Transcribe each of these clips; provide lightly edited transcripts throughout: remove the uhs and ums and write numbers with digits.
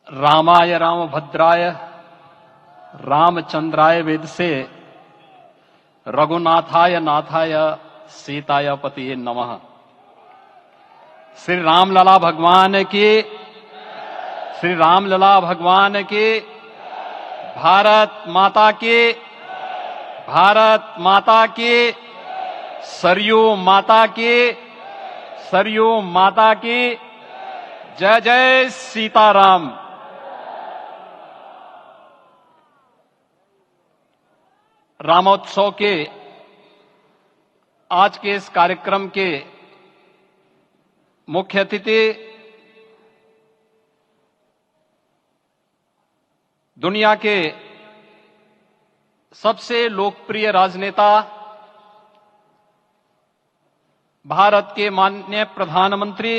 रामाय रामभद्राय रामचंद्राय वेदसे रघुनाथाय नाथाय सीताय पतिये नमः। श्री रामलला भगवान की, श्री रामलला भगवान की, भारत माता की, भारत माता की, सरयू माता की, सरयू माता की, जय जय सीताराम। रामोत्सव के आज के इस कार्यक्रम के मुख्य अतिथि दुनिया के सबसे लोकप्रिय राजनेता भारत के माननीय प्रधानमंत्री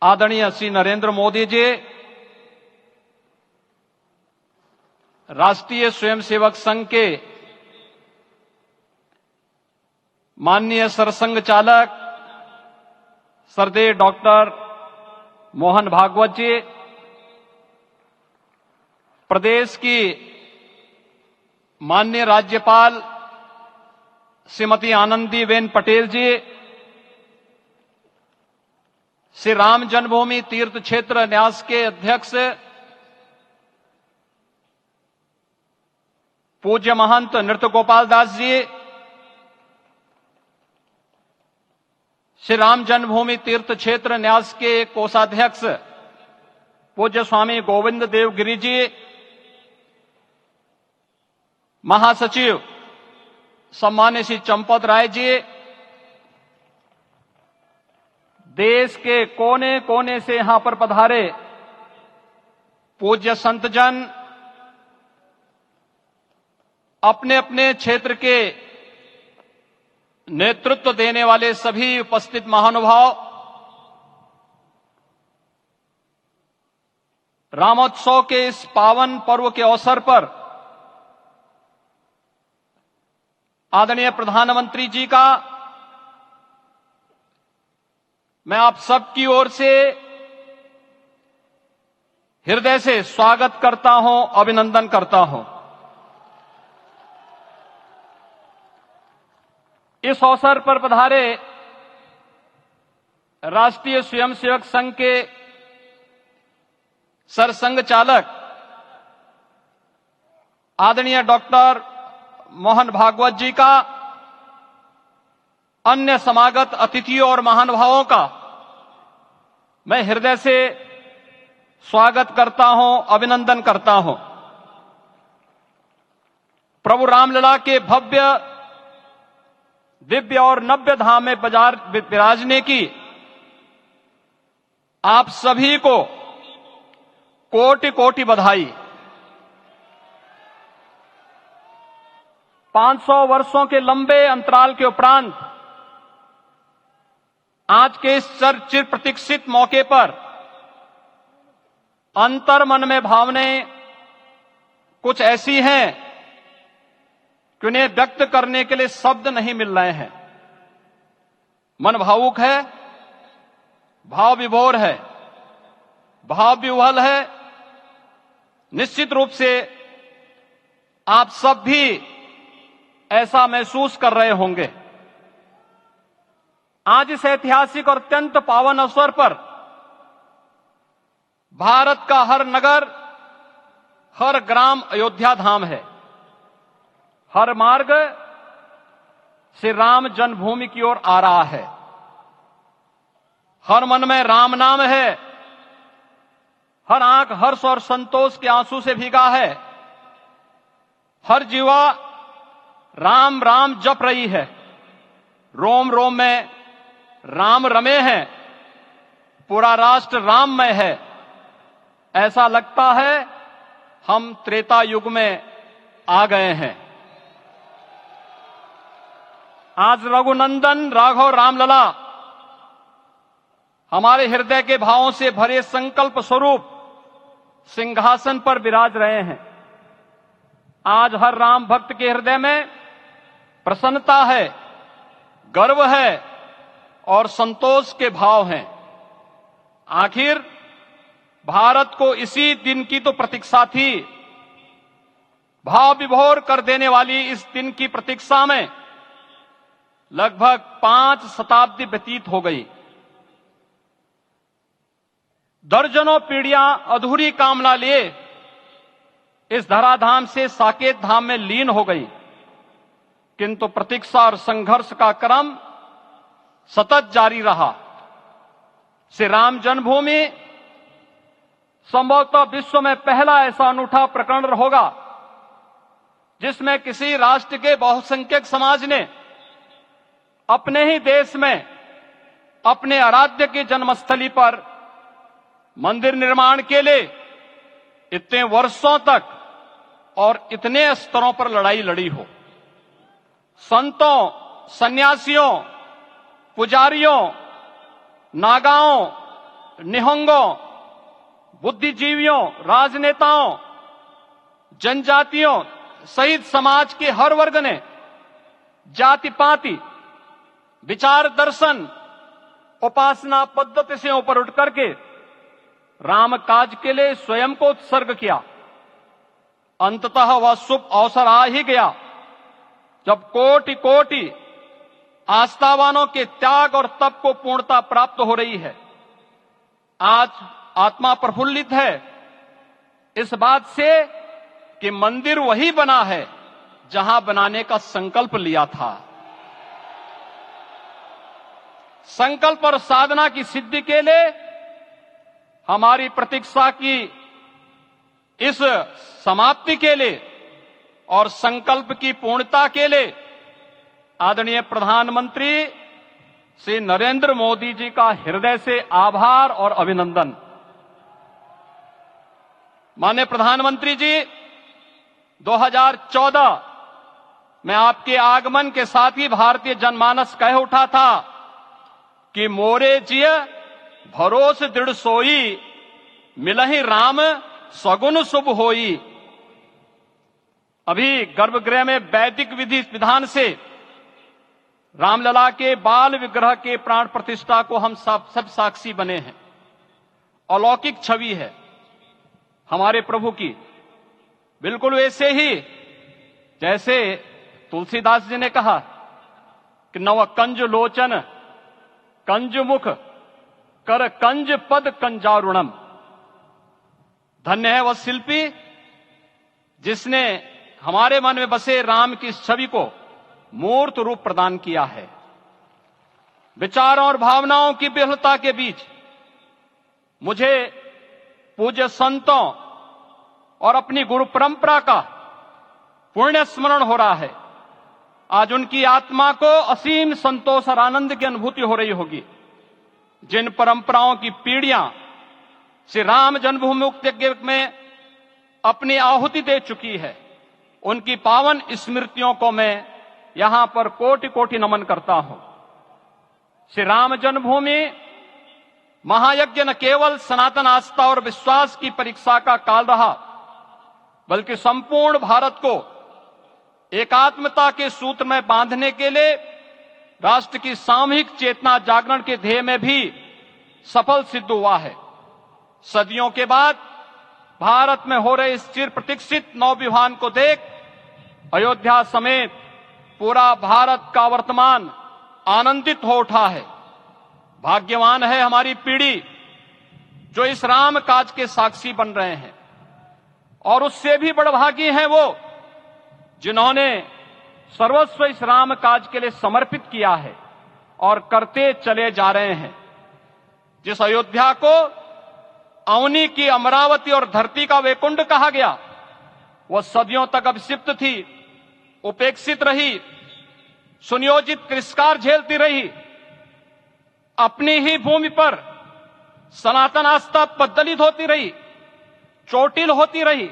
आदरणीय श्री नरेंद्र मोदी जी, राष्ट्रीय स्वयंसेवक संघ के माननीय सरसंघ चालक श्रद्धेय डॉक्टर मोहन भागवत जी, प्रदेश की माननीय राज्यपाल श्रीमती आनंदीबेन पटेल जी, श्री राम जन्मभूमि तीर्थ क्षेत्र न्यास के अध्यक्ष पूज्य महंत नृत्य गोपाल दास जी, श्री राम जन्मभूमि तीर्थ क्षेत्र न्यास के कोषाध्यक्ष पूज्य स्वामी गोविंद देव गिरि जी, महासचिव सम्मान्य श्री चंपत राय जी, देश के कोने कोने से यहां पर पधारे पूज्य संतजन, अपने अपने क्षेत्र के नेतृत्व देने वाले सभी उपस्थित महानुभाव, रामोत्सव के इस पावन पर्व के अवसर पर आदरणीय प्रधानमंत्री जी का मैं आप सबकी ओर से हृदय से स्वागत करता हूं, अभिनंदन करता हूं। इस अवसर पर पधारे राष्ट्रीय स्वयंसेवक संघ के सरसंघ चालक आदरणीय डॉक्टर मोहन भागवत जी का, अन्य समागत अतिथियों और महानुभावों का मैं हृदय से स्वागत करता हूं, अभिनंदन करता हूं। प्रभु रामलला के भव्य दिव्य और नव्य धाम में विराजने की आप सभी को कोटि कोटि बधाई। 500 वर्षों के लंबे अंतराल के उपरांत आज के इस चिर प्रतीक्षित मौके पर अंतर मन में भावनाएं कुछ ऐसी हैं कि उन्हें व्यक्त करने के लिए शब्द नहीं मिल रहे हैं। मन भावुक है, भाव विभोर है, भाव विह्वल है। निश्चित रूप से आप सब भी ऐसा महसूस कर रहे होंगे। आज इस ऐतिहासिक और अत्यंत पावन अवसर पर भारत का हर नगर, हर ग्राम अयोध्या धाम है। हर मार्ग श्री राम जन्मभूमि की ओर आ रहा है। हर मन में राम नाम है, हर आंख हर्ष और संतोष के आंसू से भीगा है। हर जीवा राम राम जप रही है, रोम रोम में राम रमे हैं, पूरा राष्ट्र राममय है। ऐसा लगता है हम त्रेता युग में आ गए हैं। आज रघुनंदन राघव रामलला हमारे हृदय के भावों से भरे संकल्प स्वरूप सिंहासन पर विराज रहे हैं। आज हर राम भक्त के हृदय में प्रसन्नता है, गर्व है और संतोष के भाव हैं। आखिर भारत को इसी दिन की तो प्रतीक्षा थी। भाव विभोर कर देने वाली इस दिन की प्रतीक्षा में लगभग 5 शताब्दी व्यतीत हो गई। दर्जनों पीढ़ियां अधूरी कामना लिए इस धराधाम से साकेत धाम में लीन हो गई, किंतु प्रतीक्षा और संघर्ष का क्रम सतत जारी रहा। श्री राम जन्मभूमि संभवतः विश्व में पहला ऐसा अनूठा प्रकरण होगा जिसमें किसी राष्ट्र के बहुसंख्यक समाज ने अपने ही देश में अपने आराध्य की जन्मस्थली पर मंदिर निर्माण के लिए इतने वर्षों तक और इतने स्तरों पर लड़ाई लड़ी हो। संतों, सन्यासियों, पुजारियों, नागाओं, निहंगों, बुद्धिजीवियों, राजनेताओं, जनजातियों सहित समाज के हर वर्ग ने जाति पाति, विचार दर्शन, उपासना पद्धति से ऊपर उठ करके राम काज के लिए स्वयं को उत्सर्ग किया। अंततः वह शुभ अवसर आ ही गया जब कोटि कोटि आस्थावानों के त्याग और तप को पूर्णता प्राप्त हो रही है। आज आत्मा प्रफुल्लित है इस बात से कि मंदिर वही बना है जहां बनाने का संकल्प लिया था। संकल्प और साधना की सिद्धि के लिए हमारी प्रतीक्षा की इस समाप्ति के लिए और संकल्प की पूर्णता के लिए आदरणीय प्रधानमंत्री श्री नरेंद्र मोदी जी का हृदय से आभार और अभिनंदन। माननीय प्रधानमंत्री जी, 2014 में आपके आगमन के साथ ही भारतीय जनमानस कह उठा था कि मोरे जिय भरोस दृढ़ सोई, मिलहि राम सगुन शुभ होई। अभी गर्भगृह में वैदिक विधि विधान से रामलला के बाल विग्रह के प्राण प्रतिष्ठा को हम सब साक्षी बने हैं। अलौकिक छवि है हमारे प्रभु की, बिल्कुल वैसे ही जैसे तुलसीदास जी ने कहा कि नव कंज लोचन कंज मुख कर कंज पद कंजारुणम। धन्य है वह शिल्पी जिसने हमारे मन में बसे राम की इस छवि को मूर्त रूप प्रदान किया है। विचारों और भावनाओं की विहलता के बीच मुझे पूज्य संतों और अपनी गुरु परंपरा का पुण्य स्मरण हो रहा है। आज उनकी आत्मा को असीम संतोष और आनंद की अनुभूति हो रही होगी। जिन परंपराओं की पीढ़ियां श्री राम जन्मभूमि मुक्ति यज्ञ में अपनी आहुति दे चुकी है, उनकी पावन स्मृतियों को मैं यहां पर कोटि कोटि नमन करता हूं। श्री राम जन्मभूमि महायज्ञ न केवल सनातन आस्था और विश्वास की परीक्षा का काल रहा, बल्कि संपूर्ण भारत को एकात्मता के सूत्र में बांधने के लिए राष्ट्र की सामूहिक चेतना जागरण के ध्येय में भी सफल सिद्ध हुआ है। सदियों के बाद भारत में हो रहे इस चिर प्रतीक्षित नवविवाह को देख अयोध्या समेत पूरा भारत का वर्तमान आनंदित हो उठा है। भाग्यवान है हमारी पीढ़ी जो इस राम काज के साक्षी बन रहे हैं, और उससे भी बड़भागी हैं वो जिन्होंने सर्वस्व इस राम काज के लिए समर्पित किया है और करते चले जा रहे हैं। जिस अयोध्या को अवनी की अमरावती और धरती का वैकुंठ कहा गया, वह सदियों तक अभिषिप्त थी, उपेक्षित रही, सुनियोजित तिरस्कार झेलती रही। अपनी ही भूमि पर सनातन आस्था पद्दलित होती रही, चोटिल होती रही,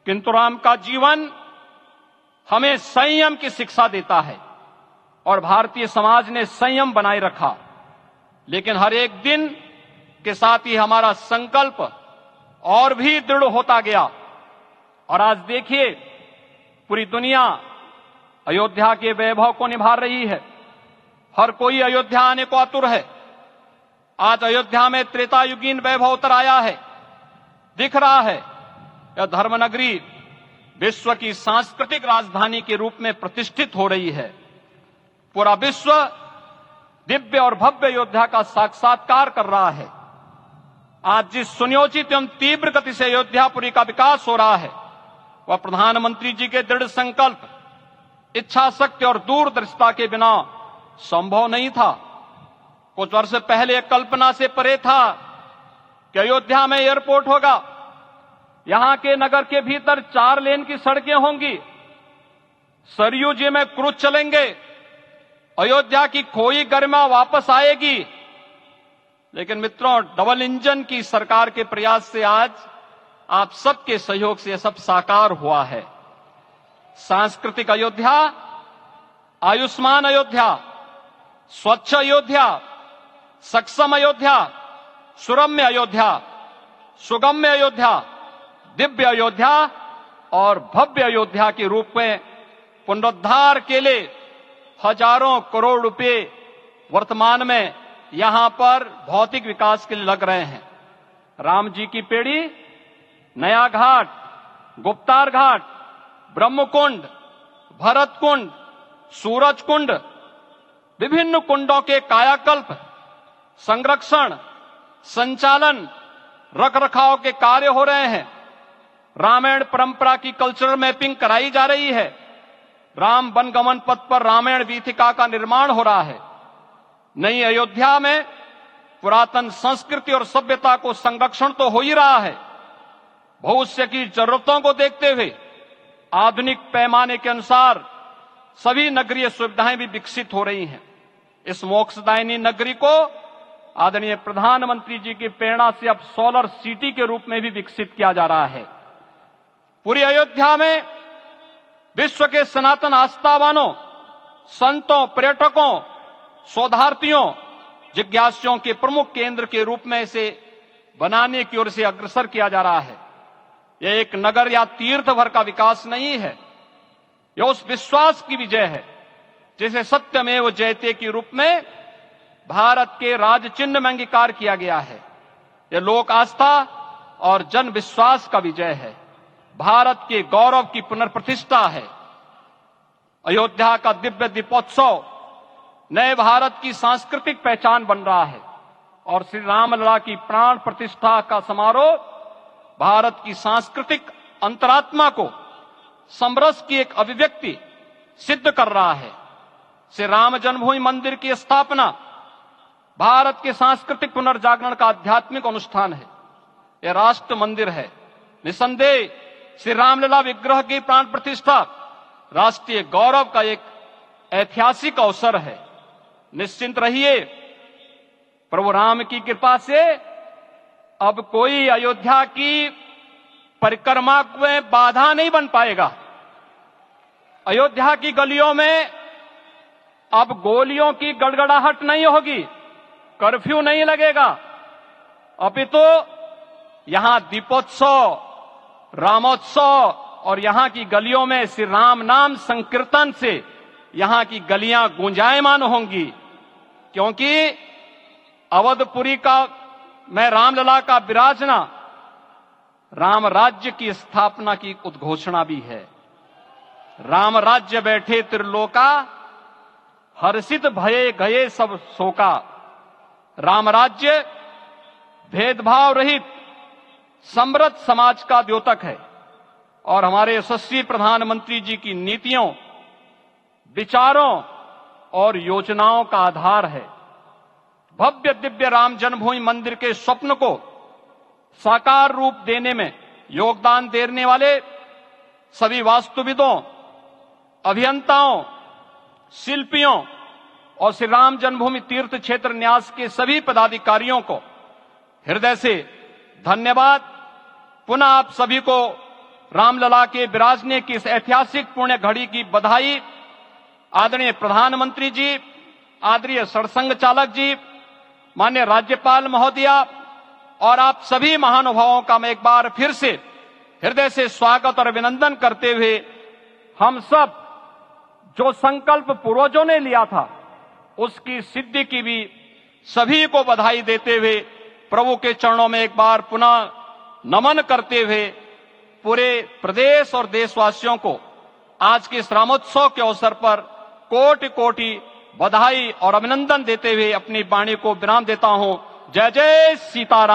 किंतु राम का जीवन हमें संयम की शिक्षा देता है और भारतीय समाज ने संयम बनाए रखा। लेकिन हर एक दिन के साथ ही हमारा संकल्प और भी दृढ़ होता गया, और आज देखिए पूरी दुनिया अयोध्या के वैभव को निभा रही है। हर कोई अयोध्या आने को आतुर है। आज अयोध्या में त्रेतायुगीन वैभव उतर आया है। दिख रहा है यह धर्मनगरी विश्व की सांस्कृतिक राजधानी के रूप में प्रतिष्ठित हो रही है। पूरा विश्व दिव्य और भव्य अयोध्या का साक्षात्कार कर रहा है। आज जिस सुनियोजित एवं तीव्र गति से अयोध्यापुरी का विकास हो रहा है वह प्रधानमंत्री जी के दृढ़ संकल्प, इच्छा शक्ति और दूरदर्शिता के बिना संभव नहीं था। कुछ वर्ष पहले कल्पना से परे था कि अयोध्या में एयरपोर्ट होगा, यहां के नगर के भीतर 4 लेन की सड़कें होंगी, सरयू जी में क्रूज चलेंगे, अयोध्या की खोई गरिमा वापस आएगी। लेकिन मित्रों, डबल इंजन की सरकार के प्रयास से आज आप सबके सहयोग से यह सब साकार हुआ है। सांस्कृतिक अयोध्या, आयुष्मान अयोध्या, स्वच्छ अयोध्या, सक्षम अयोध्या, सुरम्य अयोध्या, सुगम्य अयोध्या, दिव्य अयोध्या और भव्य अयोध्या के रूप में पुनरुद्धार के लिए हजारों करोड़ रुपए वर्तमान में यहां पर भौतिक विकास के लिए लग रहे हैं। राम जी की पेड़ी, नया घाट, गुप्तार घाट, ब्रह्मकुंड, भरत कुंड, सूरज कुंड, विभिन्न कुंडों के कायाकल्प, संरक्षण, संचालन, रखरखाव के कार्य हो रहे हैं। रामायण परंपरा की कल्चरल मैपिंग कराई जा रही है। राम वनगमन पथ पर रामायण वीथिका का निर्माण हो रहा है। नई अयोध्या में पुरातन संस्कृति और सभ्यता को संरक्षण तो हो ही रहा है, भविष्य की जरूरतों को देखते हुए आधुनिक पैमाने के अनुसार सभी नगरीय सुविधाएं भी विकसित हो रही हैं। इस मोक्षदायिनी नगरी को आदरणीय प्रधानमंत्री जी की प्रेरणा से अब सोलर सिटी के रूप में भी विकसित किया जा रहा है। पूरी अयोध्या में विश्व के सनातन आस्थावानों, संतों, पर्यटकों, शोधार्थियों, जिज्ञासुओं के प्रमुख केंद्र के रूप में इसे बनाने की ओर से अग्रसर किया जा रहा है। यह एक नगर या तीर्थ भर का विकास नहीं है, यह उस विश्वास की विजय है जिसे सत्यमेव जयते के रूप में भारत के राज चिन्ह में अंगीकार किया गया है। यह लोक आस्था और जन विश्वास का विजय है, भारत के गौरव की पुनर्प्रतिष्ठा है। अयोध्या का दिव्य दीपोत्सव नए भारत की सांस्कृतिक पहचान बन रहा है और श्री रामलला की प्राण प्रतिष्ठा का समारोह भारत की सांस्कृतिक अंतरात्मा को समरस की एक अभिव्यक्ति सिद्ध कर रहा है। श्री राम जन्मभूमि मंदिर की स्थापना भारत के सांस्कृतिक पुनर्जागरण का आध्यात्मिक अनुष्ठान है। यह राष्ट्र मंदिर है। निसंदेह श्री रामलला विग्रह की प्राण प्रतिष्ठा राष्ट्रीय गौरव का एक ऐतिहासिक अवसर है। निश्चिंत रहिए, प्रभु राम की कृपा से अब कोई अयोध्या की परिक्रमा में बाधा नहीं बन पाएगा। अयोध्या की गलियों में अब गोलियों की गड़गड़ाहट नहीं होगी, कर्फ्यू नहीं लगेगा, अपितु यहां दीपोत्सव, रामोत्सव और यहां की गलियों में श्री राम नाम संकीर्तन से यहां की गलियां गुंजायमान होंगी, क्योंकि अवधपुरी का मैं रामलला का विराजना राम राज्य की स्थापना की उद्घोषणा भी है। राम राज्य बैठे त्रिलोका, हर्षित भये गए सब शोका। राम राज्य भेदभाव रहित समृद्ध समाज का द्योतक है और हमारे यशस्वी प्रधानमंत्री जी की नीतियों, विचारों और योजनाओं का आधार है। भव्य दिव्य राम जन्मभूमि मंदिर के स्वप्न को साकार रूप देने में योगदान देने वाले सभी वास्तुविदों, अभियंताओं, शिल्पियों और श्री राम जन्मभूमि तीर्थ क्षेत्र न्यास के सभी पदाधिकारियों को हृदय से धन्यवाद। पुनः आप सभी को रामलला के विराजने की इस ऐतिहासिक पुण्य घड़ी की बधाई। आदरणीय प्रधानमंत्री जी, आदरणीय सरसंघ चालक जी, माननीय राज्यपाल महोदया और आप सभी महानुभावों का मैं एक बार फिर से हृदय से स्वागत और अभिनंदन करते हुए हम सब जो संकल्प पूर्वजों ने लिया था उसकी सिद्धि की भी सभी को बधाई देते हुए प्रभु के चरणों में एक बार पुनः नमन करते हुए पूरे प्रदेश और देशवासियों को आज के इस रामोत्सव के अवसर पर कोटि कोटि बधाई और अभिनंदन देते हुए अपनी वाणी को विराम देता हूं। जय जय सीताराम।